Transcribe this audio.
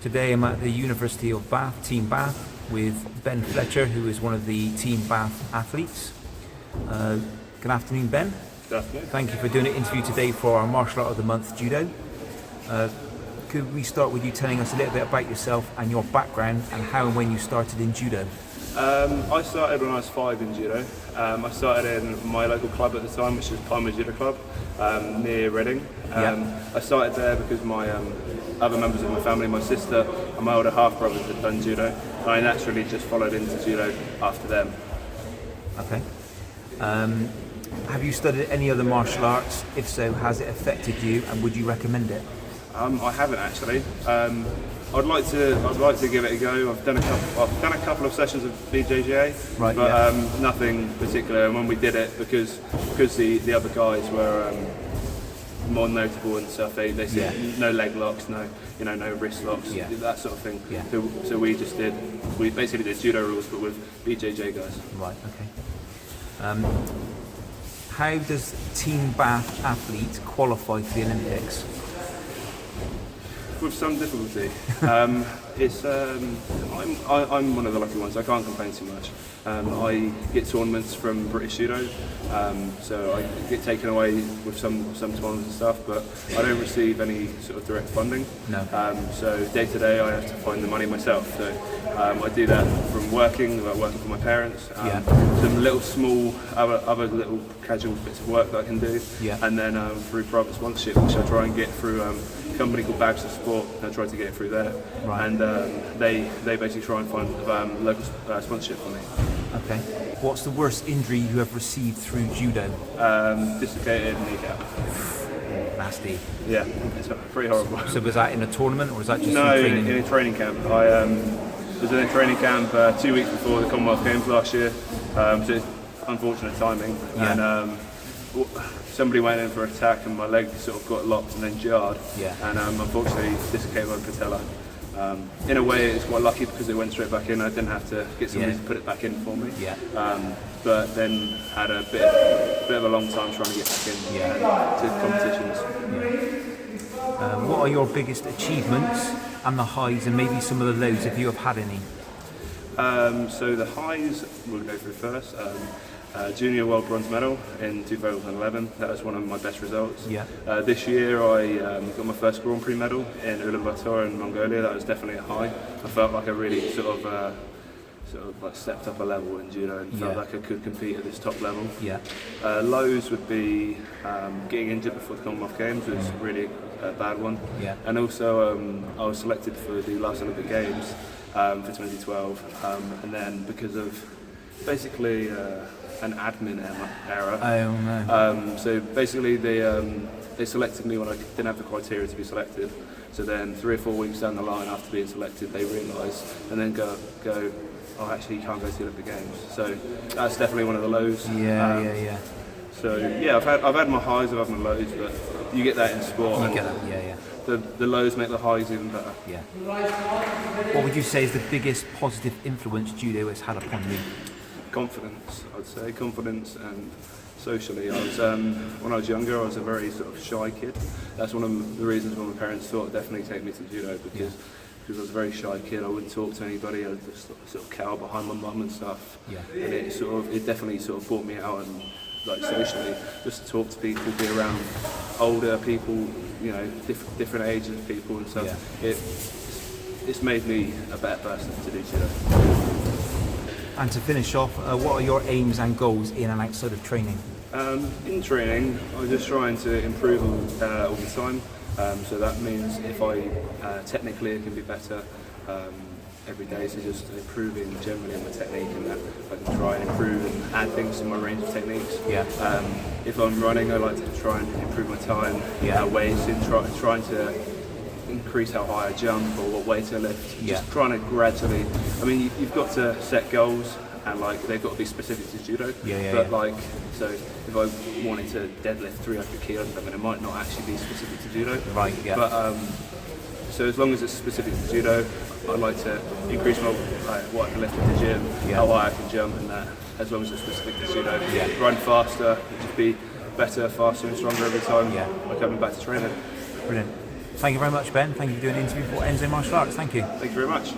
Today I'm at the University of Bath, Team Bath, with Ben Fletcher, who is one of the Team Bath athletes. Good afternoon, Ben. Good afternoon. Thank you for doing an interview today for our Martial Art of the Month Judo. Could we start with you telling us a little bit about yourself and your background and how and when you started in Judo? I started when I was 5 in Judo. I started in my local club at the time, which was Palmer Judo Club, near Reading. I started there because my other members of my family, my sister and my older half-brothers had done Judo. And I naturally just followed into Judo after them. Okay. Have you studied any other martial arts? If so, has it affected you and would you recommend it? I haven't actually. I'd like to give it a go. I've done a couple of sessions of BJJ, right, but nothing particular. And when we did it, because the other guys were more notable and stuff, they said no leg locks, no wrist locks, that sort of thing. Yeah. So we basically did judo rules, but with BJJ guys. Right. Okay. How does Team Bath athlete qualify for the Olympics? With some difficulty. I'm one of the lucky ones. I can't complain too much. I get tournaments from British Judo, so I get taken away with some tournaments and stuff, but I don't receive any sort of direct funding. No. So day to day I have to find the money myself. So I do that from working for my parents, some little small other little casual bits of work that I can do, and then through private sponsorship, which I try and get through a company called Bags of Sport. I try to get it through there, and they basically try and find local sponsorship for me. Okay. What's the worst injury you have received through judo? Dislocated kneecap. Nasty. Yeah, it's pretty horrible. So was that in a tournament or was that just no, in training? In a training camp. I was in a training camp 2 weeks before the Commonwealth Games last year. So it's unfortunate timing. And somebody went in for an attack and my leg sort of got locked and then jarred. And unfortunately dislocated my patella. In a way it's quite lucky because it went straight back in. I didn't have to get somebody to put it back in for me. But then had a bit of a long time trying to get back in to competitions. What are your biggest achievements and the highs and maybe some of the lows if you have had any? So the highs we'll go through first. Junior World Bronze Medal in 2011. That was one of my best results. This year I got my first Grand Prix medal in Ulaanbaatar in Mongolia. That was definitely a high. I felt like I really sort of like stepped up a level in judo and felt like I could compete at this top level. Lows would be getting injured before the Commonwealth Games was really a bad one. And also I was selected for the last Olympic Games for 2012, and then because of basically an admin error. Oh no. So basically they selected me when I didn't have the criteria to be selected. So then 3 or 4 weeks down the line after being selected, they realised and then go, oh actually you can't go to the Olympic Games. So that's definitely one of the lows. So I've had my highs, I've had my lows, but you get that in sport. You get that, The lows make the highs even better. What would you say is the biggest positive influence judo has had upon you? Confidence, I'd say. Confidence and socially. When I was younger, I was a very sort of shy kid. That's one of the reasons why my parents thought definitely take me to judo because I was a very shy kid. I wouldn't talk to anybody. I would just sort of cower behind my mum and stuff. And it definitely sort of brought me out and like socially, just to talk to people, be around older people, different ages of people and stuff. It's made me a better person to do judo. And to finish off, what are your aims and goals in and outside of training? In training, I'm just trying to improve all the time. So that means if I technically it can be better every day. So just improving generally in my technique, and that I can try and improve and add things to my range of techniques. If I'm running, I like to try and improve my time, weights, and trying to increase how high I jump or what weight I lift. Just trying to gradually. I mean, you've got to set goals, and like they've got to be specific to judo. So if I wanted to deadlift 300 kilos, I mean, it might not actually be specific to judo. But so as long as it's specific to judo, I'd like to increase my what I can lift in the gym, how high I can jump, and that. As long as it's specific to judo, run faster, just be better, faster, and stronger every time. By coming back to training. Brilliant. Thank you very much, Ben. Thank you for doing an interview for Enso Martial Arts. Thank you. Thank you very much.